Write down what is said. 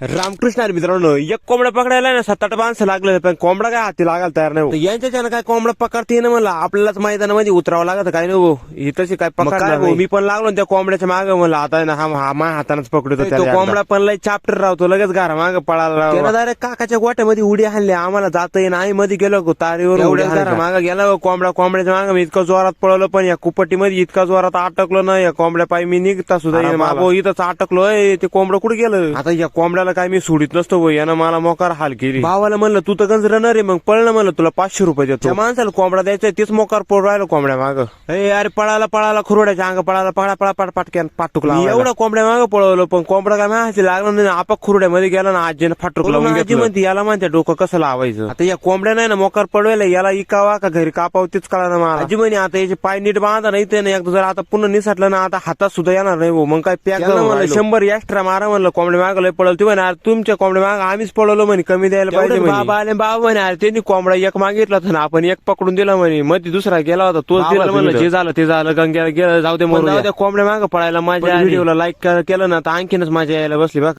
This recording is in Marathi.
रामकृष्ण हरी मित्रांनो, एक कोंबडा पकडायला ना 7-8 माणसं लागले, पण कोंबडा काय हाती लागायला तयार नाही. यांच्याच्यानं काय कोंबडा पकडते ना, मला आपल्यालाच मैदानामध्ये उतरावं लागत काय नाही हो. ही तशी काय पकडणार नाही. मी पण लागलो त्या कोंबड्याच्या मागे, मला आता ना हा माझ्या हातानेच पकडतो. तो कोंबडा पण लय चॅप्टर राहतो, लगेच घरा मागे पळाला. त्याला डायरेक्ट काकाच्या गोट्यामध्ये उडी हाणली. आम्हाला जाता येईन, आई मध्ये गेलो तारीवर एवढ्या घरा मागे गेला कोंबड्याच्या मागे. मी इतकं जोरात पळवलं, पण या कुपट्टीमध्ये इतका जोरात अटकलो ना, या कोंबड्या पायी मी निघता सुद्धा इथंच अटकलोय. ते कोंबडं कुठे गेलं आता? या कोंबड्याला काय मी सोडित नसतो भाऊ, यानं मला मोकार हाल केली. भावाला म्हणलं तू तर गंज रनर आहे, मग पळणं म्हणलं तुला 500 रुपये देतो. त्या माणसाला कोंबडा द्यायचा, तेच मोकार पळू राहिलो कोंबड्या माग. अरे पळाला खुरड्याच्या अंग पळाला पाटक्यान पाटुकला. एवढं कोंबड्या मागं पळवलं, पण कोंबडा काय माझ्या लागलं नाही. आपा खुरड्यामध्ये गेला ना, आजीनं फाटूक लावून आजी म्हणते याला म्हणते डोकं कसं लावायचं. आता या कोंबड्या नाही ना मोकार पळवायला, याला इकावा का घरी कापाव तेच कळा ना मला. आजी म्हणे आता याचे पाय नीट बांधा नाही ते नाही, जर आता पुन्हा निसटलं ना, आता हातात सुद्धा येणार नाही भाऊ. मग काय पॅक म्हणलं 100 एक्स्ट्रा मारा म्हणलं. कोंबड्या मागं लय पळवलं. ती म्हणे तुमच्या कोंबड्या माग आम्हीच पळवलं म्हणे, कमी द्यायला पाहिजे. बाबा आले, बाबा म्हणे त्यांनी कोंबडा एक मागितला होता ना, आपण एक पकडून दिला म्हणे. मध्ये दुसरा गेला होता, तोच दिला म्हणलं. जे झालं ते झालं, गंग्याला गेलं जाऊ दे. कोंबड्या मागं पळायला माझ्या व्हिडिओला लाईक केलं ना, तर आणखीनच माझ्या यायला बसली बघ.